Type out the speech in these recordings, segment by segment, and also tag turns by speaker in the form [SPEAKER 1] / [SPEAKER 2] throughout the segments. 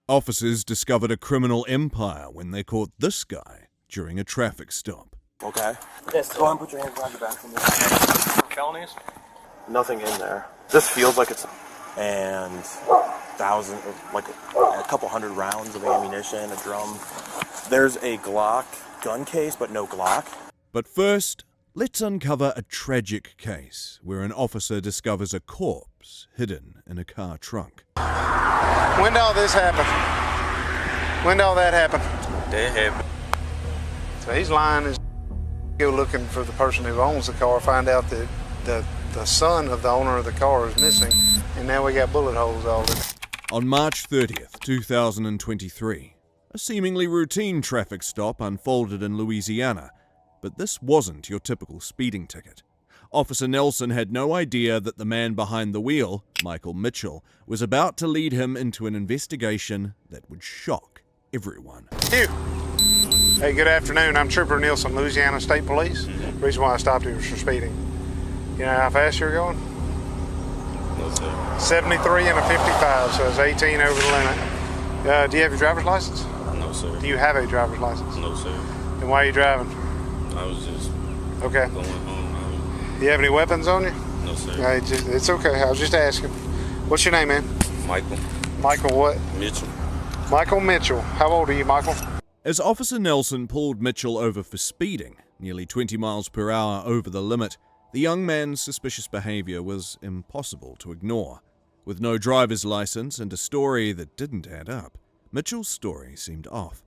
[SPEAKER 1] Officers discovered a criminal empire when they caught this guy during a traffic stop.
[SPEAKER 2] Okay. Yes, go ahead and put your hands behind your back for me. Felonies? Nothing in there. This feels like it's... And like a couple hundred rounds of ammunition, a drum. There's a Glock gun case, but no Glock.
[SPEAKER 1] But first, let's uncover a tragic case where an officer discovers a corpse hidden in a car trunk.
[SPEAKER 3] When did all this happen? When did all that happen?
[SPEAKER 4] That happened.
[SPEAKER 3] So he's lying. Go looking for the person who owns the car, find out that the son of the owner of the car is missing, and now we got bullet holes all in it.
[SPEAKER 1] On March 30th, 2023, a seemingly routine traffic stop unfolded in Louisiana, but this wasn't your typical speeding ticket. Officer Nelson had no idea that the man behind the wheel, Michael Mitchell, was about to lead him into an investigation that would shock everyone.
[SPEAKER 3] You. Hey, good afternoon. I'm Trooper Nelson, Louisiana State Police. The reason why I stopped you was for speeding. You know how fast you're going?
[SPEAKER 4] No, sir.
[SPEAKER 3] 73 and a 55, so it's 18 over the limit. Do you have your driver's license?
[SPEAKER 4] No, sir.
[SPEAKER 3] Do you have a driver's license?
[SPEAKER 4] No, sir.
[SPEAKER 3] Then why are you driving?
[SPEAKER 4] I was just
[SPEAKER 3] okay.
[SPEAKER 4] Going home.
[SPEAKER 3] Do you have any weapons on you?
[SPEAKER 4] No, sir.
[SPEAKER 3] It's okay. I was just asking. What's your name, man?
[SPEAKER 4] Michael.
[SPEAKER 3] Michael what?
[SPEAKER 4] Mitchell.
[SPEAKER 3] Michael Mitchell. How old are you, Michael?
[SPEAKER 1] As Officer Nelson pulled Mitchell over for speeding, nearly 20 miles per hour over the limit, the young man's suspicious behavior was impossible to ignore. With no driver's license and a story that didn't add up, Mitchell's story seemed off.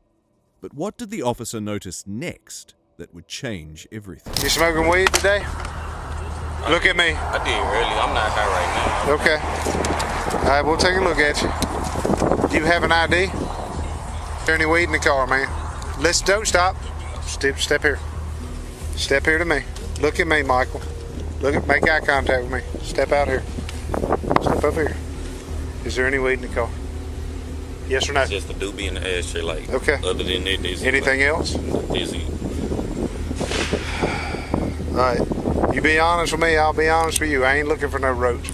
[SPEAKER 1] But what did the officer notice next that would change everything?
[SPEAKER 3] You smoking weed today? Look at me.
[SPEAKER 4] I did early. I'm not high right now.
[SPEAKER 3] Okay. All right, we'll take a look at you. Do you have an ID? Is there any weed in the car, man? Don't stop. Step here. Step here to me. Look at me, Michael. Make eye contact with me. Step out here. Step up here. Is there any weed in the car? Yes or no?
[SPEAKER 4] It's just a doobie in the ashtray, like.
[SPEAKER 3] Okay.
[SPEAKER 4] Other than that, there's
[SPEAKER 3] anything else?
[SPEAKER 4] Dizzy.
[SPEAKER 3] All right. You be honest with me, I'll be honest with you. I ain't looking for no roach.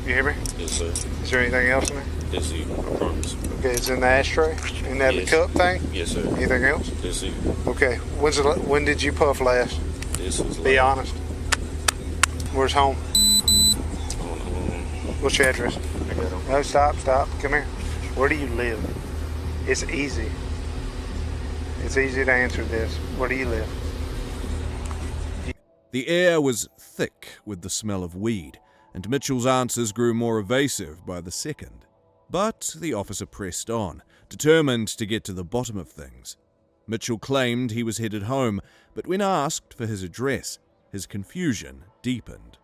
[SPEAKER 3] You hear me?
[SPEAKER 4] Yes, sir.
[SPEAKER 3] Is there anything else in there?
[SPEAKER 4] Dizzy. I promise.
[SPEAKER 3] Okay, it's in the ashtray? In that
[SPEAKER 4] Yes.
[SPEAKER 3] cup thing?
[SPEAKER 4] Yes, sir.
[SPEAKER 3] Anything else?
[SPEAKER 4] Dizzy.
[SPEAKER 3] Okay. When did you puff last?
[SPEAKER 4] This was
[SPEAKER 3] Be honest. Where's home?
[SPEAKER 4] On the home.
[SPEAKER 3] What's your address?
[SPEAKER 4] I got him.
[SPEAKER 3] No, stop. Come here. Where do you live? It's easy. It's easy to answer this. Where do you live?
[SPEAKER 1] The air was thick with the smell of weed, and Mitchell's answers grew more evasive by the second. But the officer pressed on, determined to get to the bottom of things. Mitchell claimed he was headed home, but when asked for his address, his confusion deepened.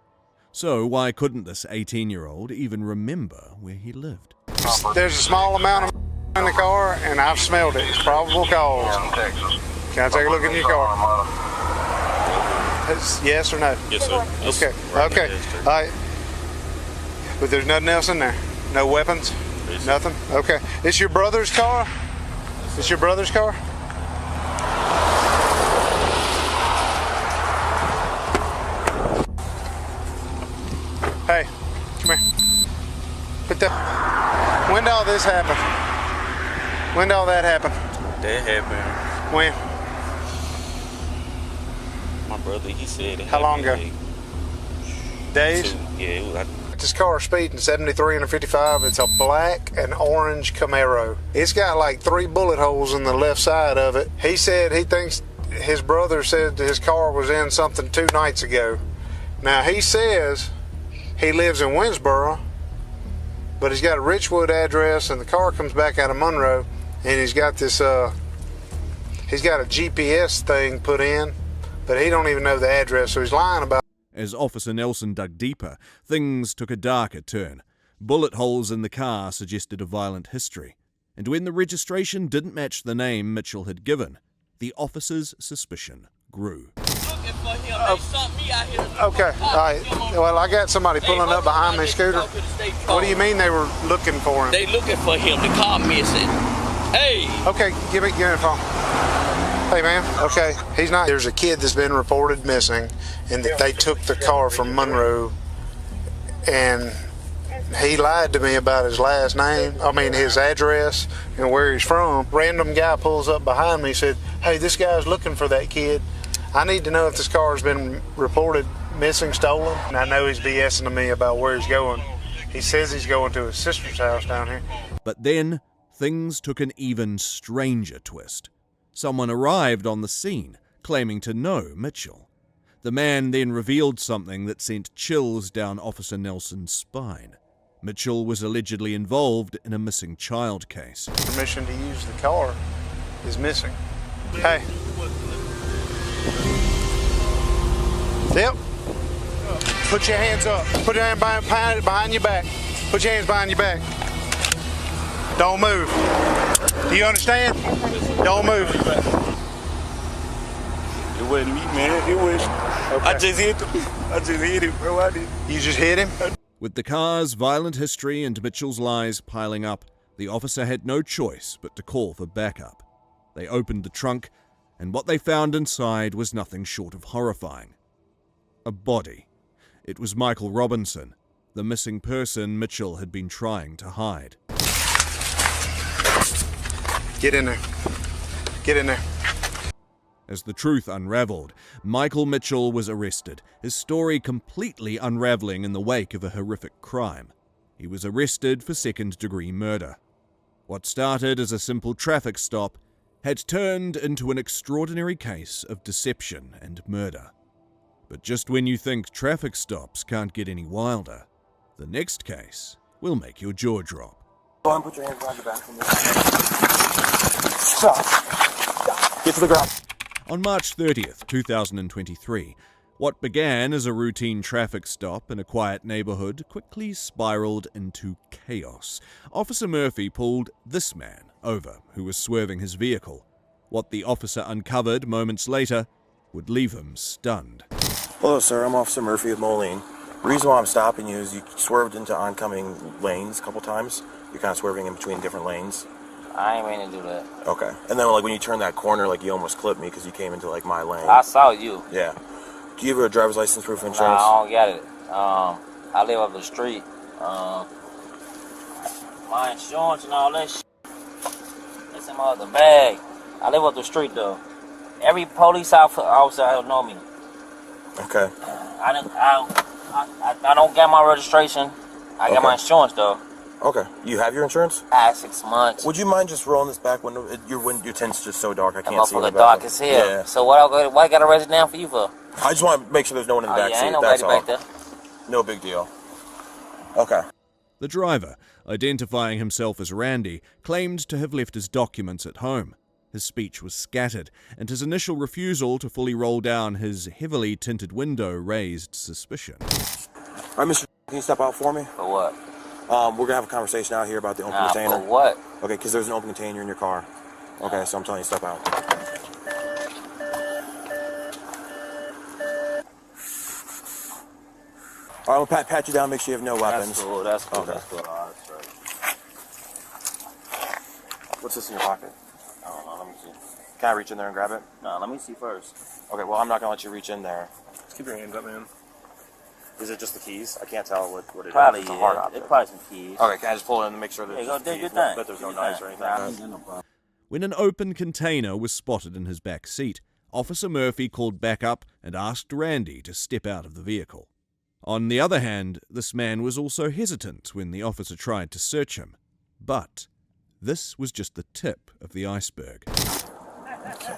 [SPEAKER 1] So why couldn't this 18-year-old even remember where he lived?
[SPEAKER 3] There's a small amount of in the car, and I've smelled it. It's probable cause. Can I take a look in your car? Yes or no?
[SPEAKER 4] Yes, sir.
[SPEAKER 3] Okay.
[SPEAKER 4] Right
[SPEAKER 3] Okay. All right. But there's nothing else in there? No weapons?
[SPEAKER 4] Yes,
[SPEAKER 3] nothing? Okay. It's your brother's car? It's your brother's car? Hey, come here. When did all this happen? When did all that happen?
[SPEAKER 4] That happened.
[SPEAKER 3] When?
[SPEAKER 4] My brother, he said it.
[SPEAKER 3] How long ago? Days?
[SPEAKER 4] Yeah,
[SPEAKER 3] This car speeding 73 and a 55. It's a black and orange Camaro. It's got like 3 bullet holes in the left side of it. He said he thinks his brother said his car was in something 2 nights ago. Now he says he lives in Winsboro, but he's got a Richwood address, and the car comes back out of Monroe, and he's got this he's got a GPS thing put in, but he don't even know the address, so he's lying about.
[SPEAKER 1] As Officer Nelson dug deeper, things took a darker turn. Bullet holes in the car suggested a violent history, and when the registration didn't match the name Mitchell had given, the officer's suspicion grew.
[SPEAKER 3] Okay, all right. Well, I got somebody pulling up behind me, Scooter. What do you mean they were looking for him?
[SPEAKER 5] They looking for him. The car missing. Hey.
[SPEAKER 3] Okay, give me the phone. Hey, man. Okay, he's not. There's a kid that's been reported missing, and that they took the car from Monroe, and he lied to me about his last name, his address and where he's from. Random guy pulls up behind me, said, "Hey, this guy's looking for that kid. I need to know if this car has been reported missing, stolen." And I know he's BSing to me about where he's going. He says he's going to his sister's house down here.
[SPEAKER 1] But then, things took an even stranger twist. Someone arrived on the scene, claiming to know Mitchell. The man then revealed something that sent chills down Officer Nelson's spine. Mitchell was allegedly involved in a missing child case.
[SPEAKER 3] Permission to use the car is missing. Hey. Yep. Put your hands up. Put your hand behind your back. Put your hands behind your back. Don't move. Do you understand? Don't move.
[SPEAKER 4] It wasn't me, man. It was.
[SPEAKER 3] Okay.
[SPEAKER 4] I just hit him, bro. I did.
[SPEAKER 3] You just hit him?
[SPEAKER 1] With the car's violent history and Mitchell's lies piling up, the officer had no choice but to call for backup. They opened the trunk, and what they found inside was nothing short of horrifying. A body. It was Michael Robinson, the missing person Mitchell had been trying to hide.
[SPEAKER 3] Get in there. Get in there.
[SPEAKER 1] As the truth unraveled, Michael Mitchell was arrested, his story completely unraveling in the wake of a horrific crime. He was arrested for second-degree murder. What started as a simple traffic stop had turned into an extraordinary case of deception and murder. But just when you think traffic stops can't get any wilder, the next case will make your jaw drop.
[SPEAKER 2] Go on, put your hands behind your back from this. Stop. Get to the ground.
[SPEAKER 1] On March 30th, 2023, what began as a routine traffic stop in a quiet neighborhood quickly spiraled into chaos. Officer Murphy pulled this man over who was swerving his vehicle. What the officer uncovered moments later would leave him stunned.
[SPEAKER 2] Hello, sir. I'm Officer Murphy of Moline. The reason why I'm stopping you is you swerved into oncoming lanes a couple times. You're kind of swerving in between different lanes.
[SPEAKER 5] I ain't mean to do that.
[SPEAKER 2] Okay. And then when you turned that corner, you almost clipped me because you came into my lane.
[SPEAKER 5] I saw you.
[SPEAKER 2] Yeah. Do you have a driver's license, proof of
[SPEAKER 5] Nah,
[SPEAKER 2] insurance?
[SPEAKER 5] I don't get it. I live up the street. My insurance and all that shit. It's in my other bag. I live up the street though. Every police officer will know me.
[SPEAKER 2] Okay.
[SPEAKER 5] I don't get my registration. I got my insurance though.
[SPEAKER 2] Okay. You have your insurance?
[SPEAKER 5] 6 months.
[SPEAKER 2] Would you mind just rolling this back window? Your tint's just so dark I can't see
[SPEAKER 5] the dark as hell.
[SPEAKER 2] Yeah.
[SPEAKER 5] So what I got to raise it down for you for?
[SPEAKER 2] I just want to make sure there's no one in the back seat.
[SPEAKER 5] Ain't nobody back there.
[SPEAKER 2] No big deal. Okay.
[SPEAKER 1] The driver, identifying himself as Randy, claimed to have left his documents at home. His speech was scattered, and his initial refusal to fully roll down his heavily tinted window raised suspicion.
[SPEAKER 2] All right, Mr. Can you step out for me?
[SPEAKER 5] For what?
[SPEAKER 2] We're going to have a conversation out here about the open container.
[SPEAKER 5] For what?
[SPEAKER 2] Okay, because there's an open container in your car. Okay, so I'm telling you, step out. All right, we'll pat you down, make sure you have no weapons.
[SPEAKER 5] That's cool.
[SPEAKER 2] Okay.
[SPEAKER 5] That's cool. All right, that's right.
[SPEAKER 2] What's this in your pocket?
[SPEAKER 5] I don't know. Let me see.
[SPEAKER 2] Can I reach in there and grab it?
[SPEAKER 5] No, let me see first.
[SPEAKER 2] Okay, well, I'm not going to let you reach in there. Just keep your hands up, man. Is it just the keys? I can't tell what it
[SPEAKER 5] probably
[SPEAKER 2] is. It's a hard object.
[SPEAKER 5] It's probably some keys.
[SPEAKER 2] Okay, can I just pull it in and make sure that
[SPEAKER 5] Hey, go do your thing.
[SPEAKER 2] that there's no knives or anything?
[SPEAKER 1] When an open container was spotted in his back seat, Officer Murphy called backup and asked Randy to step out of the vehicle. On the other hand, this man was also hesitant when the officer tried to search him. But this was just the tip of the iceberg.
[SPEAKER 2] Okay.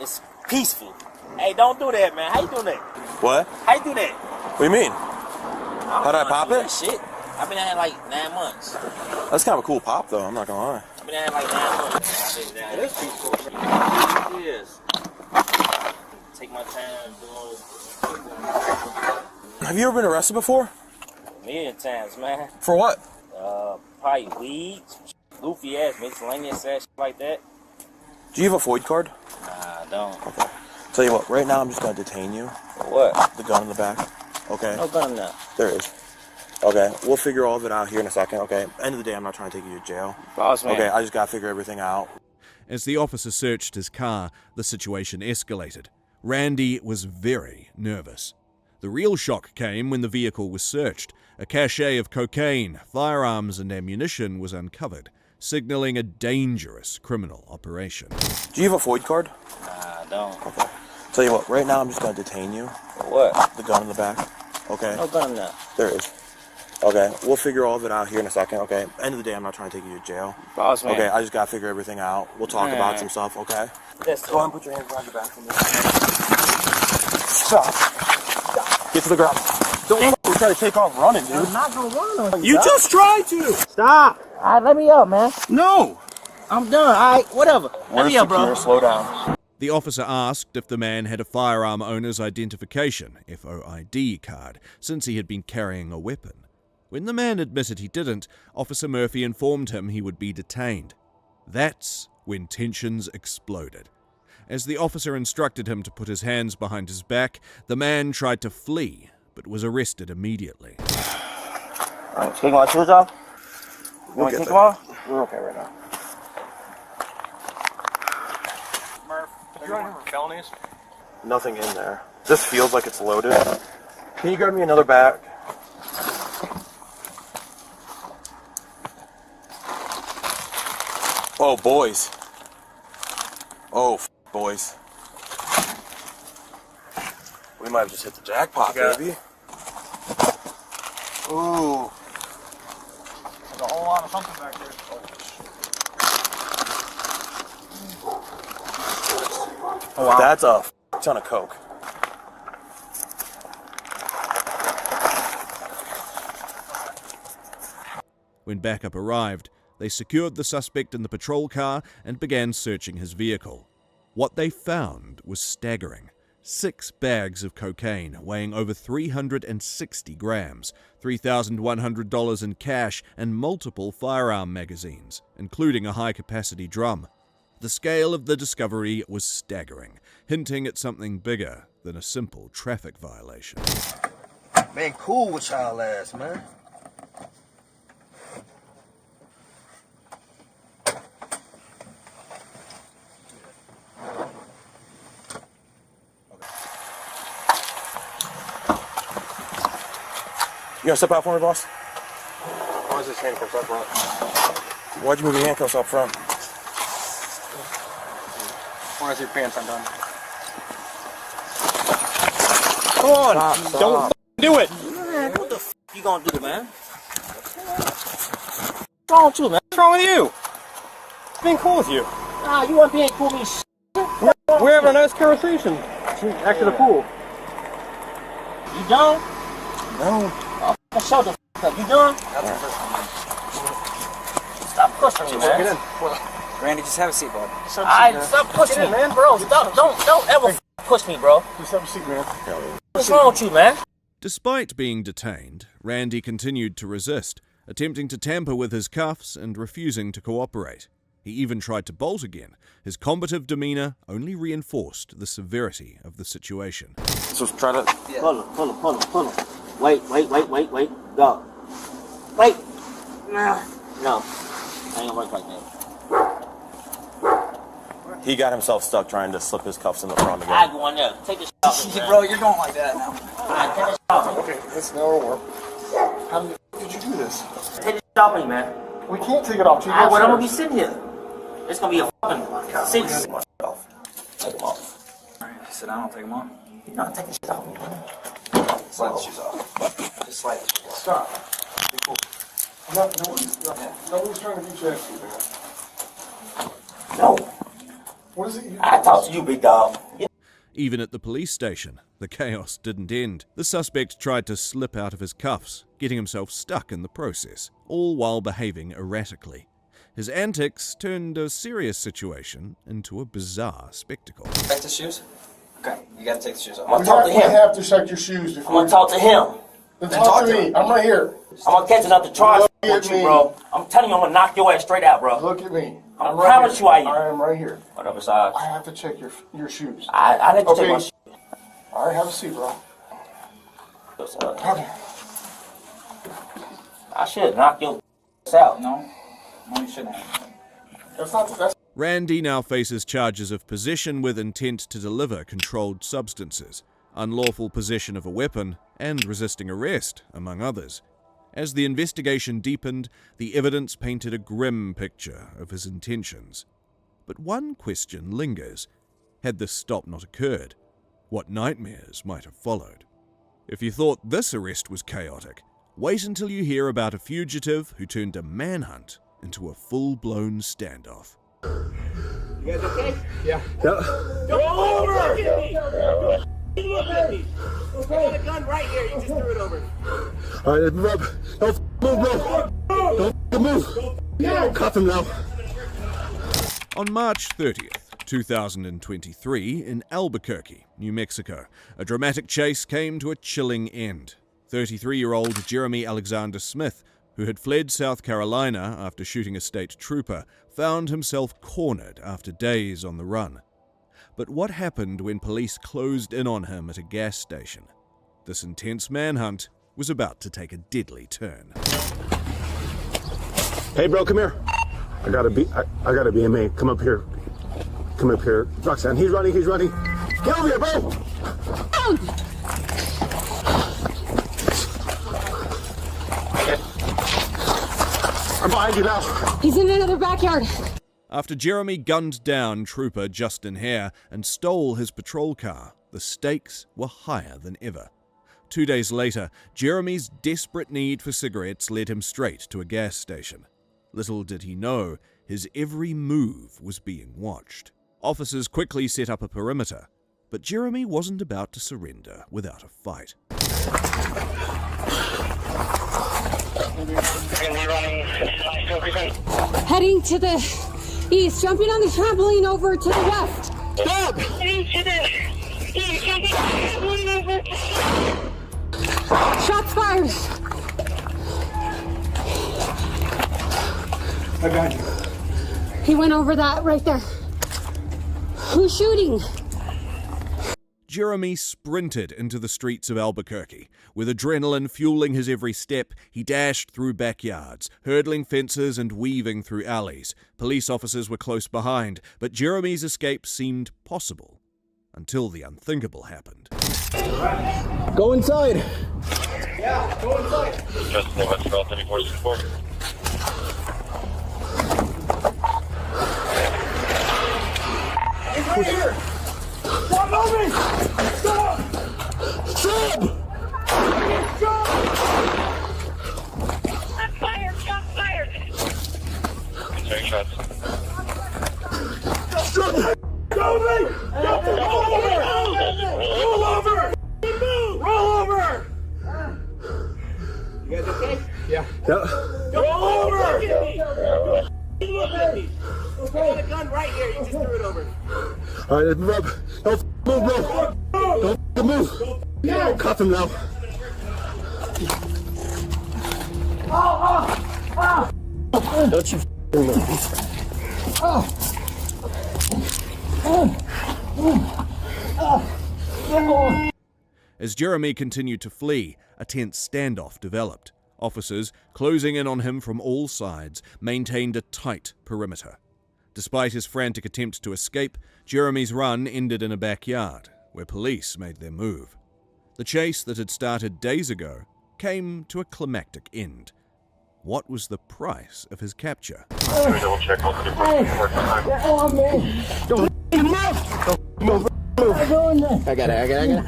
[SPEAKER 5] It's peaceful. Hey, don't do that, man. How you doing that?
[SPEAKER 2] What?
[SPEAKER 5] How you do that?
[SPEAKER 2] What do you mean? How'd I pop it?
[SPEAKER 5] Shit. I've been at like 9 months.
[SPEAKER 2] That's kind of a cool pop, though. I'm not gonna lie.
[SPEAKER 5] I've been at like 9 months. It is peaceful. It is. Take my time doing
[SPEAKER 2] Have you ever been arrested before?
[SPEAKER 5] a million times, man.
[SPEAKER 2] For what?
[SPEAKER 5] Probably weed, goofy ass, miscellaneous ass, shit like that.
[SPEAKER 2] Do you have a FOID card?
[SPEAKER 5] Nah, I don't.
[SPEAKER 2] Okay. Tell you what, right now I'm just gonna detain you.
[SPEAKER 5] For what?
[SPEAKER 2] The gun in the back. Okay.
[SPEAKER 5] No gun now.
[SPEAKER 2] There is. Okay, we'll figure all of it out here in a second, okay? End of the day, I'm not trying to take you to jail.
[SPEAKER 5] Boss man.
[SPEAKER 2] Okay, I just gotta figure everything out.
[SPEAKER 1] As the officer searched his car, the situation escalated. Randy was very nervous. The real shock came when the vehicle was searched. A cache of cocaine, firearms, and ammunition was uncovered, signaling a dangerous criminal operation.
[SPEAKER 2] Do you have a FOID card?
[SPEAKER 5] Nah, I don't.
[SPEAKER 2] Okay. Tell you what, right now I'm just gonna detain you.
[SPEAKER 5] For what?
[SPEAKER 2] The gun in the back. Okay?
[SPEAKER 5] No gun in there.
[SPEAKER 2] There is. Okay, we'll figure all of it out here in a second, okay? End of the day, I'm not trying to take you to jail.
[SPEAKER 5] Boss man.
[SPEAKER 2] Okay, I just gotta figure everything out. We'll talk about some stuff, okay?
[SPEAKER 5] Yes,
[SPEAKER 2] Go ahead and put your hands behind your back for me. Stop. Get to the ground. Don't try to take off running, dude.
[SPEAKER 5] I'm not gonna run on
[SPEAKER 2] You just tried to!
[SPEAKER 5] Stop! Alright, let me up, man.
[SPEAKER 2] No!
[SPEAKER 5] I'm done. Alright, whatever. Let me up, bro.
[SPEAKER 2] Slow down.
[SPEAKER 1] The officer asked if the man had a firearm owner's identification, FOID card, since he had been carrying a weapon. When the man admitted he didn't, Officer Murphy informed him he would be detained. That's when tensions exploded. As the officer instructed him to put his hands behind his back, the man tried to flee, but was arrested immediately.
[SPEAKER 5] Alright, take my shoes off? You want to take them off? We're okay right now.
[SPEAKER 2] Murph, are you on here for felonies? Nothing in there. This feels like it's loaded. Can you grab me another bag? Oh, boys. Oh, boys. We might have just hit the jackpot, baby. Ooh.
[SPEAKER 4] There's a whole lot of something back there.
[SPEAKER 2] Oh, wow. That's a ton of coke.
[SPEAKER 1] When backup arrived, they secured the suspect in the patrol car and began searching his vehicle. What they found was staggering. 6 bags of cocaine weighing over 360 grams, $3,100 in cash, and multiple firearm magazines, including a high-capacity drum. The scale of the discovery was staggering, hinting at something bigger than a simple traffic violation.
[SPEAKER 5] Man, cool with y'all ass, man.
[SPEAKER 2] You gonna step out for me, boss?
[SPEAKER 4] Why is this handcuffs up front?
[SPEAKER 2] Why'd you move your handcuffs up front?
[SPEAKER 4] Why is your pants undone?
[SPEAKER 2] Come on!
[SPEAKER 4] Stop.
[SPEAKER 2] Don't do it!
[SPEAKER 5] Man, what the f you gonna do, man? What's wrong with you, man?
[SPEAKER 4] What's wrong with you? Being cool with you.
[SPEAKER 5] Nah, you want being cool with me,
[SPEAKER 4] We're having a nice conversation. Back to the pool.
[SPEAKER 5] You done?
[SPEAKER 2] No.
[SPEAKER 5] Shut the f up. You done? Stop pushing me, man.
[SPEAKER 4] Get in.
[SPEAKER 6] Randy, just have a seat, bud.
[SPEAKER 5] Alright, stop pushing me, man, bro. Stop, don't ever f push me, bro.
[SPEAKER 4] Just have a seat, man.
[SPEAKER 5] What's wrong with you, man?
[SPEAKER 1] Despite being detained, Randy continued to resist, attempting to tamper with his cuffs and refusing to cooperate. He even tried to bolt again. His combative demeanor only reinforced the severity of the situation.
[SPEAKER 2] So try to...
[SPEAKER 5] Pull him. Wait. Go. Wait. No. I ain't gonna work like that.
[SPEAKER 2] He got himself stuck trying to slip his cuffs in the front
[SPEAKER 5] I
[SPEAKER 2] again.
[SPEAKER 5] go on there. Take this off me, man.
[SPEAKER 6] Bro, you're going like that now.
[SPEAKER 5] Alright, take this off me.
[SPEAKER 4] Okay, this now will work. How did you do this?
[SPEAKER 5] Take this off me, man.
[SPEAKER 4] We can't take it off.
[SPEAKER 5] Alright, well, I'm gonna be sitting here. It's gonna be a fucking 6. Take them off.
[SPEAKER 6] Alright, sit down, I'll take them off.
[SPEAKER 5] No, take this shit off me, man.
[SPEAKER 6] Slide the shoes off. Just slide the shoes off.
[SPEAKER 4] Stop. Be cool. Nobody's trying to beat you up, man.
[SPEAKER 5] No.
[SPEAKER 4] What is it?
[SPEAKER 5] I talk to you, big dog.
[SPEAKER 1] Even at the police station, the chaos didn't end. The suspect tried to slip out of his cuffs, getting himself stuck in the process, all while behaving erratically. His antics turned a serious situation into a bizarre spectacle.
[SPEAKER 6] Take the shoes? Okay, you gotta take the shoes off.
[SPEAKER 5] I'm gonna talk to
[SPEAKER 4] You
[SPEAKER 5] him.
[SPEAKER 4] have to shake your shoes
[SPEAKER 5] I'm
[SPEAKER 4] before.
[SPEAKER 5] gonna talk to him.
[SPEAKER 4] Then talk to me. I'm right here.
[SPEAKER 5] I'm gonna catch another charge
[SPEAKER 4] Look
[SPEAKER 5] with
[SPEAKER 4] at
[SPEAKER 5] you,
[SPEAKER 4] me.
[SPEAKER 5] bro. I'm telling you, I'm gonna knock your ass straight out, bro.
[SPEAKER 4] Look at me.
[SPEAKER 5] I
[SPEAKER 4] I'm right
[SPEAKER 5] promise
[SPEAKER 4] here.
[SPEAKER 5] you I am.
[SPEAKER 4] I am right here.
[SPEAKER 5] Whatever, side.
[SPEAKER 4] I have to check your shoes.
[SPEAKER 5] I let you take
[SPEAKER 4] Okay.
[SPEAKER 5] my shit.
[SPEAKER 4] All right, have a seat, bro. Okay.
[SPEAKER 5] I should knock your out.
[SPEAKER 6] No, you shouldn't have.
[SPEAKER 4] That's
[SPEAKER 1] Randy now faces charges of possession with intent to deliver controlled substances, unlawful possession of a weapon, and resisting arrest, among others. As the investigation deepened, the evidence painted a grim picture of his intentions. But one question lingers. Had this stop not occurred, what nightmares might have followed? If you thought this arrest was chaotic, wait until you hear about a fugitive who turned a manhunt into a full-blown standoff.
[SPEAKER 7] You guys okay?
[SPEAKER 3] Yeah.
[SPEAKER 7] Roll over! Look at me! I got a gun right here, you just threw it over.
[SPEAKER 3] All right, move up. Don't move, bro. Don't move. Yeah. Cuff him now.
[SPEAKER 1] On March 30th, 2023, in Albuquerque, New Mexico, a dramatic chase came to a chilling end. 33-year-old Jeremy Alexander Smith, who had fled South Carolina after shooting a state trooper, found himself cornered after days on the run. But what happened when police closed in on him at a gas station? This intense manhunt was about to take a deadly turn.
[SPEAKER 8] Hey, bro, come here. I gotta be a man. Come up here. Roxanne, he's running. Get over here, bro. I'm behind you now.
[SPEAKER 9] He's in another backyard.
[SPEAKER 1] After Jeremy gunned down Trooper Justin Hare and stole his patrol car, the stakes were higher than ever. 2 days later, Jeremy's desperate need for cigarettes led him straight to a gas station. Little did he know, his every move was being watched. Officers quickly set up a perimeter, but Jeremy wasn't about to surrender without a fight.
[SPEAKER 9] Heading to the east, jumping on the trampoline over to the west.
[SPEAKER 8] Stop!
[SPEAKER 9] Shots fired.
[SPEAKER 4] I got you.
[SPEAKER 9] He went over that right there. Who's shooting?
[SPEAKER 1] Jeremy sprinted into the streets of Albuquerque. With adrenaline fueling his every step, he dashed through backyards, hurdling fences and weaving through alleys. Police officers were close behind, but Jeremy's escape seemed possible. Until the unthinkable happened.
[SPEAKER 8] Go inside.
[SPEAKER 4] Yeah, go inside.
[SPEAKER 2] Just West 3464.
[SPEAKER 4] He's right here. Stop moving! Stop!
[SPEAKER 8] Stop!
[SPEAKER 7] Shot fired!
[SPEAKER 2] Take shots.
[SPEAKER 4] Go me! Roll over! Roll over! You guys okay?
[SPEAKER 3] Yeah.
[SPEAKER 4] Roll over! Look at me! I got a gun right here, you just threw it over.
[SPEAKER 8] All right, move up. Don't move, bro. Don't move. Yeah. Cuff him now. Don't you move.
[SPEAKER 1] As Jeremy continued to flee, a tense standoff developed. Officers, closing in on him from all sides, maintained a tight perimeter. Despite his frantic attempt to escape, Jeremy's run ended in a backyard, where police made their move. The chase that had started days ago came to a climactic end. What was the price of his capture?
[SPEAKER 2] Double check.
[SPEAKER 8] I got it.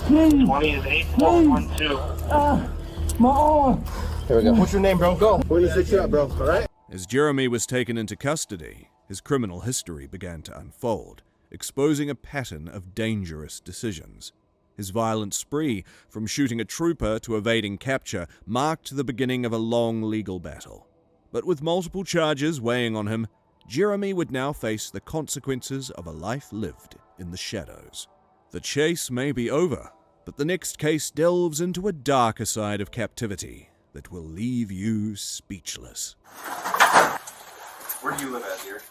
[SPEAKER 2] 20 is 8412.
[SPEAKER 8] Here we go.
[SPEAKER 4] What's your name, bro? Go.
[SPEAKER 8] We're gonna fix you up, bro. All right?
[SPEAKER 1] As Jeremy was taken into custody, his criminal history began to unfold, exposing a pattern of dangerous decisions. His violent spree, from shooting a trooper to evading capture, marked the beginning of a long legal battle. But with multiple charges weighing on him, Jeremy would now face the consequences of a life lived in the shadows. The chase may be over, but the next case delves into a darker side of captivity that will leave you speechless.
[SPEAKER 6] Where do you live at here?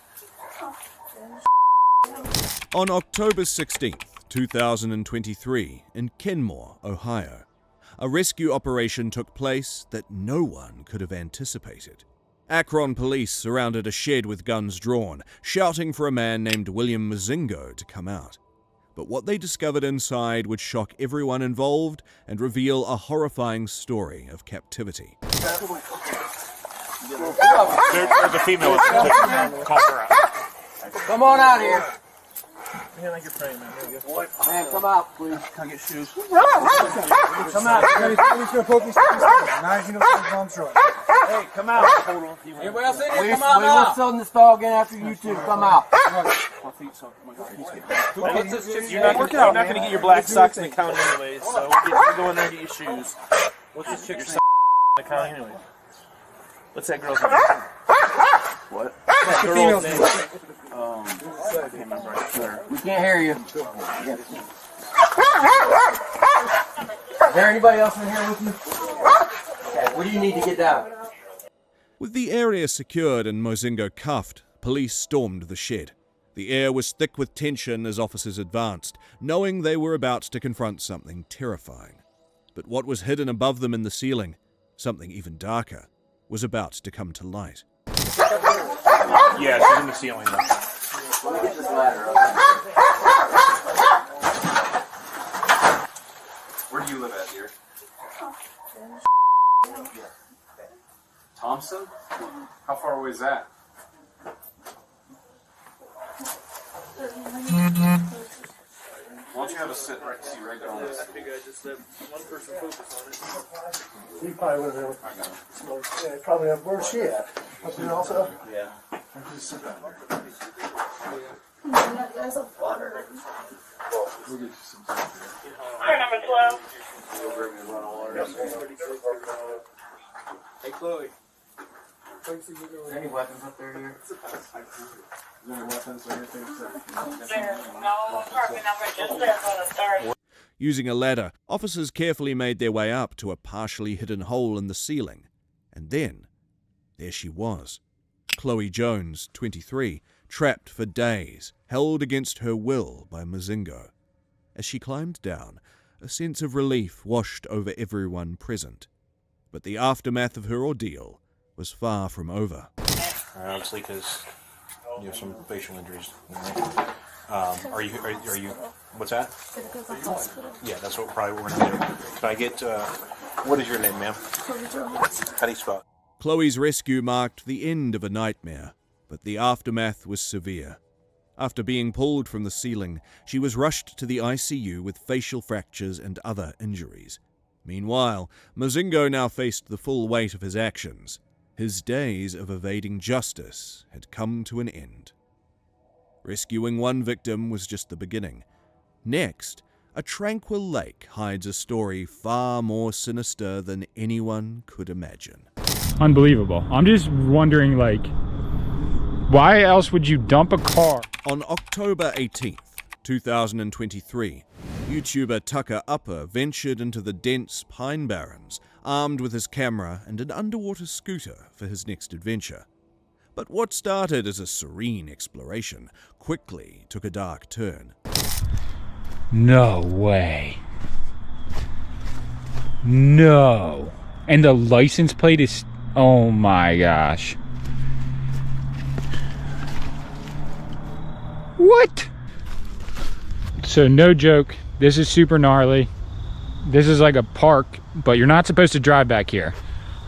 [SPEAKER 1] On October 16th, 2023, in Kenmore, Ohio, a rescue operation took place that no one could have anticipated. Akron police surrounded a shed with guns drawn, shouting for a man named William Mozingo to come out. But what they discovered inside would shock everyone involved and reveal a horrifying story of captivity.
[SPEAKER 2] There's a female. Call her out.
[SPEAKER 5] Come on out here.
[SPEAKER 2] Yeah, like you're praying, man. There you go.
[SPEAKER 5] Man, come out, please.
[SPEAKER 2] Can I get shoes?
[SPEAKER 5] Come out.
[SPEAKER 2] Hey, come out. Hold on.
[SPEAKER 5] Everybody else in here, come out now. We're selling this dog in after you two. Come out.
[SPEAKER 2] You're not going to get your black socks in the county anyways, so we'll go in there and get your shoes. What's this chick's in the county anyway? What's that girl's name? What? What's the girl's name? I can't remember.
[SPEAKER 5] We can't hear you. Is there anybody else in here with you? Okay, where do you need to get down?
[SPEAKER 1] With the area secured and Mozingo cuffed, police stormed the shed. The air was thick with tension as officers advanced, knowing they were about to confront something terrifying. But what was hidden above them in the ceiling, something even darker, was about to come to light.
[SPEAKER 2] Yeah, she's in the ceiling though.
[SPEAKER 5] Let me get this ladder up.
[SPEAKER 6] Where do you live at, dear? Thompson? How far away is that? Why don't you have a sit right there on this?
[SPEAKER 2] Just let one person focus on it.
[SPEAKER 10] He probably would have. Yeah, probably have. Where's she at? Up here also?
[SPEAKER 2] Yeah.
[SPEAKER 10] Just sit down.
[SPEAKER 11] There's a water.
[SPEAKER 6] We'll get you some stuff
[SPEAKER 11] Here, number 12.
[SPEAKER 6] here. We'll bring me a run of water.
[SPEAKER 2] Hey, Chloe.
[SPEAKER 5] Is there any weapons up there here?
[SPEAKER 6] Is there any weapons or anything?
[SPEAKER 11] There's no apartment number, just says on the third.
[SPEAKER 1] Using a ladder, officers carefully made their way up to a partially hidden hole in the ceiling. And then, there she was. Chloe Jones, 23, trapped for days, held against her will by Mozingo. As she climbed down, a sense of relief washed over everyone present. But the aftermath of her ordeal was far from over.
[SPEAKER 2] Obviously, because you have some facial injuries. Are you? What's that? Yeah, that's what we're going to do. Can I get? What is your name, ma'am? How do you spell it?
[SPEAKER 1] Chloe's rescue marked the end of a nightmare, but the aftermath was severe. After being pulled from the ceiling, she was rushed to the ICU with facial fractures and other injuries. Meanwhile, Mozingo now faced the full weight of his actions. His days of evading justice had come to an end. Rescuing one victim was just the beginning. Next, a tranquil lake hides a story far more sinister than anyone could imagine.
[SPEAKER 12] Unbelievable. I'm just wondering, why else would you dump a car?
[SPEAKER 1] On October 18th, 2023, YouTuber Tucker Upper ventured into the dense Pine Barrens, armed with his camera and an underwater scooter for his next adventure. But what started as a serene exploration quickly took a dark turn.
[SPEAKER 12] No way. No. And the license plate is... Oh my gosh. What? So no joke, this is super gnarly. This is like a park, but you're not supposed to drive back here.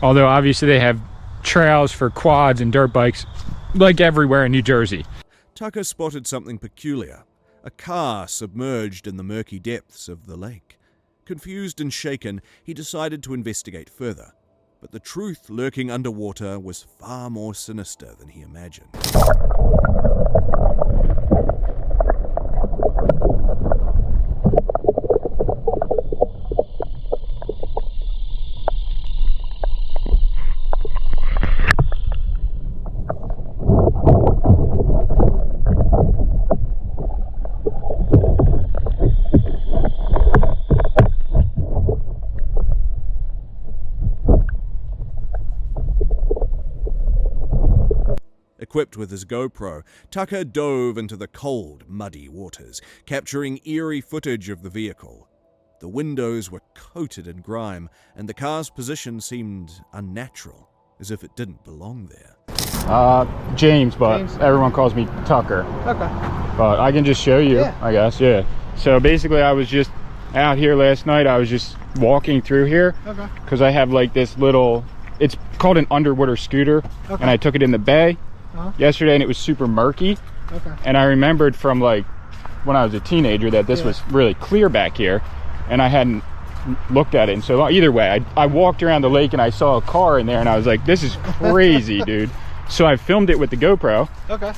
[SPEAKER 12] Although obviously they have trails for quads and dirt bikes like everywhere in New Jersey.
[SPEAKER 1] Tucker spotted something peculiar, a car submerged in the murky depths of the lake. Confused and shaken, he decided to investigate further. But the truth lurking underwater was far more sinister than he imagined. Equipped with his GoPro, Tucker dove into the cold, muddy waters, capturing eerie footage of the vehicle. The windows were coated in grime, and the car's position seemed unnatural, as if it didn't belong there.
[SPEAKER 12] James, but everyone calls me Tucker.
[SPEAKER 10] Okay.
[SPEAKER 12] But I can just show you, I guess, yeah. So basically, I was just out here last night. I was just walking through here.
[SPEAKER 10] Okay.
[SPEAKER 12] Because I have like this little, it's called an underwater scooter. Okay. And I took it in the bay yesterday, and it was super murky.
[SPEAKER 10] Okay.
[SPEAKER 12] And I remembered from like when I was a teenager that this was really clear back here, and I hadn't looked at it in so long. Either way, I walked around the lake and I saw a car in there, and I was like, this is crazy, dude. So I filmed it with the GoPro.
[SPEAKER 10] Okay.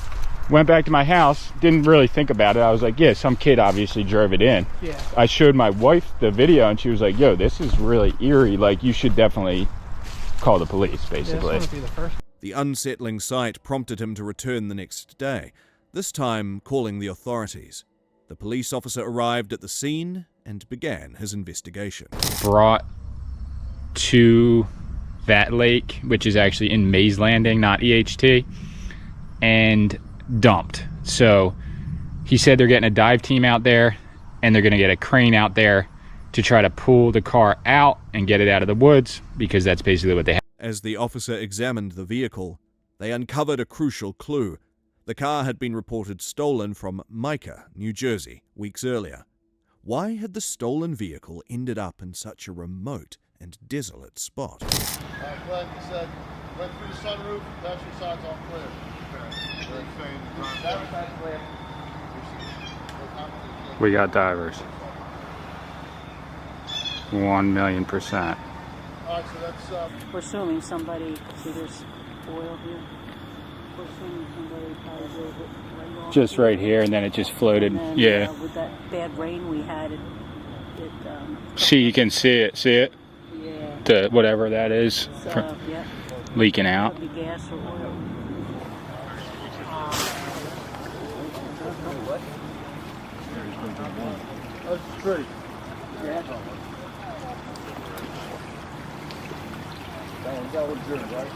[SPEAKER 12] Went back to my house, didn't really think about it. I was like, yeah, some kid obviously drove it in.
[SPEAKER 10] Yeah.
[SPEAKER 12] I showed my wife the video, and she was like, yo, this is really eerie. Like, you should definitely call the police, basically.
[SPEAKER 10] Yeah, this one would be the first.
[SPEAKER 1] The unsettling sight prompted him to return the next day, this time calling the authorities. The police officer arrived at the scene and began his investigation.
[SPEAKER 12] Brought to that lake, which is actually in Mays Landing, not EHT, and dumped. So he said they're getting a dive team out there, and they're going to get a crane out there to try to pull the car out and get it out of the woods, because that's basically what they have.
[SPEAKER 1] As the officer examined the vehicle, they uncovered a crucial clue. The car had been reported stolen from Micah, New Jersey, weeks earlier. Why had the stolen vehicle ended up in such a remote and desolate spot?
[SPEAKER 13] Glenn, he said, went through the sunroof, passenger side's all clear.
[SPEAKER 12] We got divers. 1,000,000%.
[SPEAKER 13] Alright, so that's,
[SPEAKER 11] We're assuming somebody, see there's oil here. We're assuming somebody probably drove it right off.
[SPEAKER 12] Just right here, and then it just floated.
[SPEAKER 11] And then,
[SPEAKER 12] yeah.
[SPEAKER 11] With that bad rain we had,
[SPEAKER 12] See, you can see it.
[SPEAKER 11] Yeah.
[SPEAKER 12] The whatever that is,
[SPEAKER 11] yeah.
[SPEAKER 12] leaking out.
[SPEAKER 11] Could be gas or oil.
[SPEAKER 13] that's pretty.
[SPEAKER 11] Yeah.
[SPEAKER 13] That one's good, right?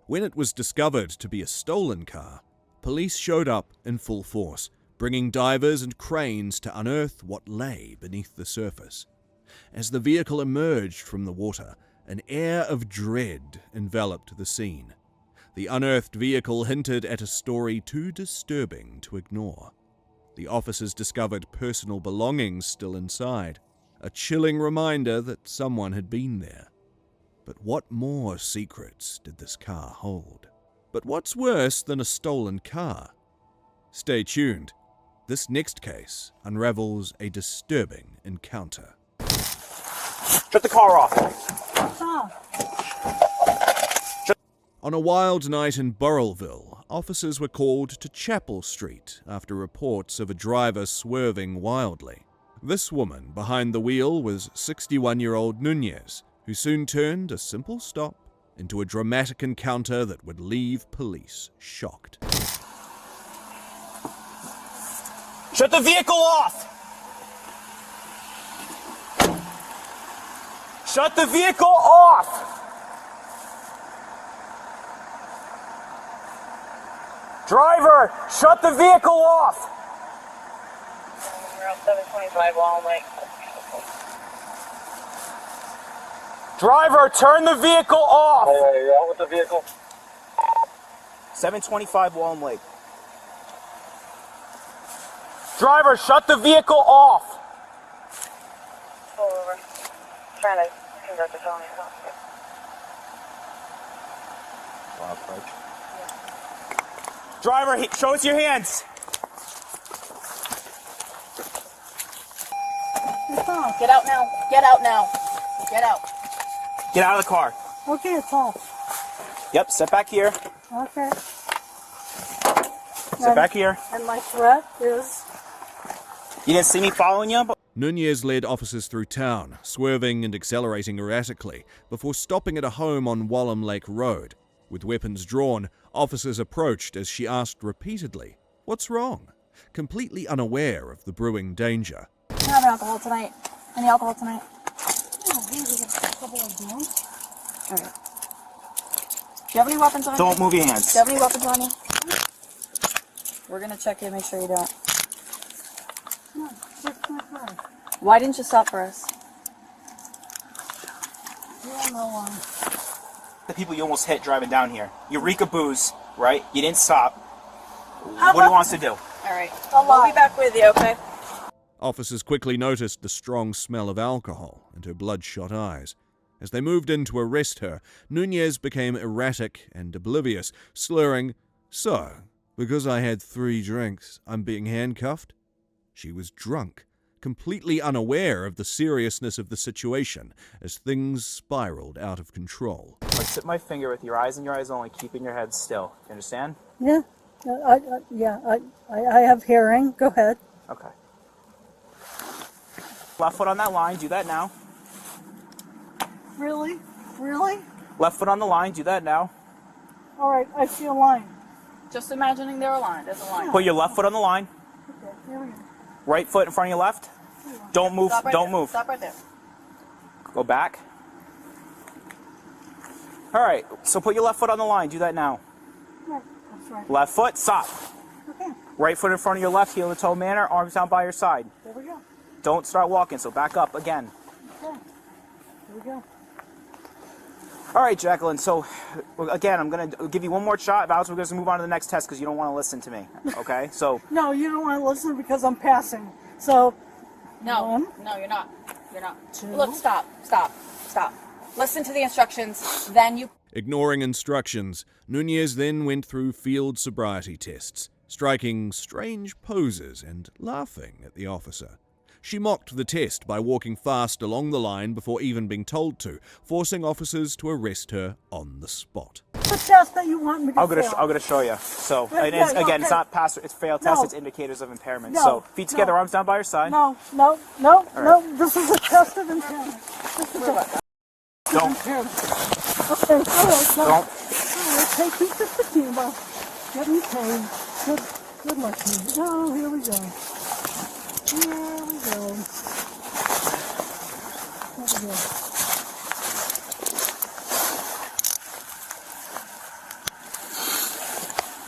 [SPEAKER 1] When it was discovered to be a stolen car, police showed up in full force, bringing divers and cranes to unearth what lay beneath the surface. As the vehicle emerged from the water, an air of dread enveloped the scene. The unearthed vehicle hinted at a story too disturbing to ignore. The officers discovered personal belongings still inside, a chilling reminder that someone had been there. But what more secrets did this car hold? But what's worse than a stolen car? Stay tuned. This next case unravels a disturbing encounter.
[SPEAKER 2] Shut the car off.
[SPEAKER 1] On a wild night in Burrellville, officers were called to Chapel Street after reports of a driver swerving wildly. This woman behind the wheel was 61-year-old Nunez, who soon turned a simple stop into a dramatic encounter that would leave police shocked.
[SPEAKER 2] Shut the vehicle off! Shut the vehicle off! Driver, shut the vehicle off!
[SPEAKER 11] We're on 725 Wall Lake.
[SPEAKER 2] Driver, turn the vehicle off!
[SPEAKER 13] Hey, you're out with the vehicle?
[SPEAKER 2] 725 Walm Lake. Driver, shut the vehicle off!
[SPEAKER 11] Pull over. Trying to convert the phone.
[SPEAKER 2] Driver, show us your hands!
[SPEAKER 11] Get out now. Get out now. Get out.
[SPEAKER 2] Get out of the car.
[SPEAKER 11] Okay, it's off.
[SPEAKER 2] Yep, sit back here.
[SPEAKER 11] Okay.
[SPEAKER 2] Sit back here.
[SPEAKER 11] And my threat is...
[SPEAKER 2] You didn't see me following you?
[SPEAKER 1] Nunez led officers through town, swerving and accelerating erratically, before stopping at a home on Wallam Lake Road. With weapons drawn, officers approached as she asked repeatedly, "What's wrong?" completely unaware of the brewing danger.
[SPEAKER 9] I have alcohol tonight. Any alcohol tonight?
[SPEAKER 11] Alright. Do you have any weapons on you?
[SPEAKER 5] Don't move your hands.
[SPEAKER 11] Do you have any weapons on you? We're gonna check you and make sure you don't. Why didn't you stop for us?
[SPEAKER 5] The people you almost hit driving down here. You reek of booze, right? You didn't stop. What do you want us to do?
[SPEAKER 11] Alright. We'll be back with you, okay?
[SPEAKER 1] Officers quickly noticed the strong smell of alcohol and her bloodshot eyes. As they moved in to arrest her, Nunez became erratic and oblivious, slurring, "So, because I had 3 drinks, I'm being handcuffed?" She was drunk, completely unaware of the seriousness of the situation as things spiraled out of control.
[SPEAKER 5] Like, sit my finger with your eyes and your eyes only, keeping your head still. You understand?
[SPEAKER 10] Yeah. I have hearing. Go ahead.
[SPEAKER 5] Okay. Left foot on that line, do that now.
[SPEAKER 10] Really? Really?
[SPEAKER 5] Left foot on the line, do that now.
[SPEAKER 10] All right, I see a line.
[SPEAKER 11] Just imagining they're aligned. There's a line.
[SPEAKER 5] Put your left foot on the line.
[SPEAKER 10] Okay, here we go.
[SPEAKER 5] Right foot in front of your left. Don't move,
[SPEAKER 11] Stop right
[SPEAKER 5] don't
[SPEAKER 11] there.
[SPEAKER 5] move.
[SPEAKER 11] Stop right there.
[SPEAKER 5] Go back. All right, so put your left foot on the line, do that now.
[SPEAKER 10] Right, that's right.
[SPEAKER 5] Left foot, stop.
[SPEAKER 10] Okay,
[SPEAKER 5] Right foot in front of your left, heel to toe manner, arms down by your side.
[SPEAKER 10] there we go.
[SPEAKER 5] Don't start walking, so back up again.
[SPEAKER 10] Okay, here we go.
[SPEAKER 5] All right, Jacqueline, so again, I'm going to give you one more shot. Alex, we're going to move on to the next test because you don't want to listen to me, okay? So
[SPEAKER 10] No, you don't want to listen because I'm passing. So,
[SPEAKER 11] No, no, you're not. You're not.
[SPEAKER 10] 2.
[SPEAKER 11] Look, stop. Listen to the instructions, then you...
[SPEAKER 1] Ignoring instructions, Nunez then went through field sobriety tests, striking strange poses and laughing at the officer. She mocked the test by walking fast along the line before even being told to, forcing officers to arrest her on the spot.
[SPEAKER 10] The test that you want me to
[SPEAKER 5] I'm
[SPEAKER 10] fail.
[SPEAKER 5] going to show you. So,
[SPEAKER 10] Yeah,
[SPEAKER 5] and
[SPEAKER 10] yeah,
[SPEAKER 5] it's, again,
[SPEAKER 10] okay.
[SPEAKER 5] it's not pass, it's fail test,
[SPEAKER 10] No.
[SPEAKER 5] it's indicators of impairment.
[SPEAKER 10] No,
[SPEAKER 5] So, feet together,
[SPEAKER 10] no.
[SPEAKER 5] arms down by your side.
[SPEAKER 10] No. This is a test of impairment. This is a
[SPEAKER 5] Don't.
[SPEAKER 10] impairment. Okay, all right. No.
[SPEAKER 5] Don't.
[SPEAKER 10] All right, take me to the team. Get me paid. Good luck to you. Oh, here we go. Here we go.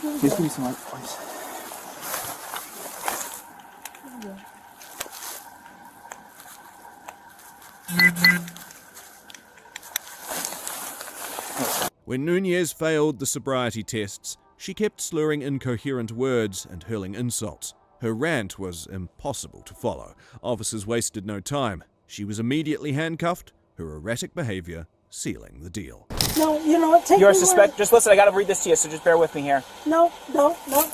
[SPEAKER 5] Please give me some light, please.
[SPEAKER 1] When Nunez failed the sobriety tests, she kept slurring incoherent words and hurling insults. Her rant was impossible to follow. Officers wasted no time. She was immediately handcuffed, her erratic behavior sealing the deal.
[SPEAKER 10] No, you know what? Take
[SPEAKER 5] You're a
[SPEAKER 10] me
[SPEAKER 5] suspect. Just listen, I got to read this to you, so just bear with me here.
[SPEAKER 10] No.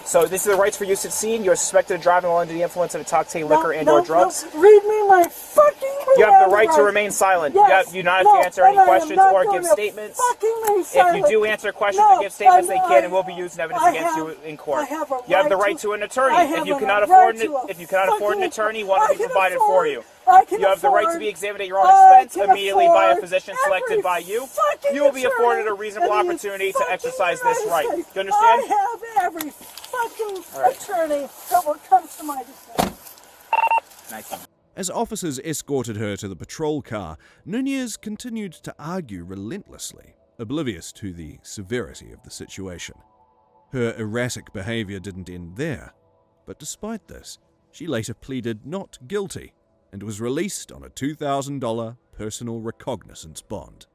[SPEAKER 5] So, this is the rights for use at scene. You're suspected of driving while under the influence of intoxicating liquor and/or drugs.
[SPEAKER 10] No. Read me my fucking
[SPEAKER 5] You have the right to
[SPEAKER 10] Miranda
[SPEAKER 5] remain silent.
[SPEAKER 10] Yes.
[SPEAKER 5] You not have to answer any
[SPEAKER 10] I am
[SPEAKER 5] questions
[SPEAKER 10] not
[SPEAKER 5] or
[SPEAKER 10] going
[SPEAKER 5] give
[SPEAKER 10] to
[SPEAKER 5] statements.
[SPEAKER 10] fucking remain
[SPEAKER 5] If
[SPEAKER 10] silent.
[SPEAKER 5] you do answer questions
[SPEAKER 10] No,
[SPEAKER 5] and give statements, they
[SPEAKER 10] I-
[SPEAKER 5] can and will be used in evidence
[SPEAKER 10] I
[SPEAKER 5] against
[SPEAKER 10] have-
[SPEAKER 5] you in court.
[SPEAKER 10] I have a
[SPEAKER 5] You have the
[SPEAKER 10] right
[SPEAKER 5] right
[SPEAKER 10] to-
[SPEAKER 5] to an attorney.
[SPEAKER 10] I have
[SPEAKER 5] If you
[SPEAKER 10] a
[SPEAKER 5] cannot
[SPEAKER 10] right
[SPEAKER 5] afford
[SPEAKER 10] to a
[SPEAKER 5] if you cannot afford an
[SPEAKER 10] fucking-
[SPEAKER 5] attorney, one will
[SPEAKER 10] I
[SPEAKER 5] be
[SPEAKER 10] can
[SPEAKER 5] provided for
[SPEAKER 10] afford-
[SPEAKER 5] you.
[SPEAKER 10] I can
[SPEAKER 5] You have the right to
[SPEAKER 10] afford-
[SPEAKER 5] be examined at your own
[SPEAKER 10] I
[SPEAKER 5] expense
[SPEAKER 10] can
[SPEAKER 5] immediately by a
[SPEAKER 10] afford
[SPEAKER 5] physician selected
[SPEAKER 10] every
[SPEAKER 5] by you.
[SPEAKER 10] fucking
[SPEAKER 5] You will be
[SPEAKER 10] attorney
[SPEAKER 5] afforded a reasonable
[SPEAKER 10] in the
[SPEAKER 5] opportunity to
[SPEAKER 10] fucking
[SPEAKER 5] exercise this
[SPEAKER 10] United
[SPEAKER 5] right.
[SPEAKER 10] States.
[SPEAKER 5] Do you understand?
[SPEAKER 10] I have every fucking
[SPEAKER 5] right.
[SPEAKER 10] attorney that will come to my defense.
[SPEAKER 5] Nice one.
[SPEAKER 1] As officers escorted her to the patrol car, Nunez continued to argue relentlessly, oblivious to the severity of the situation. Her erratic behavior didn't end there, but despite this, she later pleaded not guilty and was released on a $2,000 personal recognizance bond.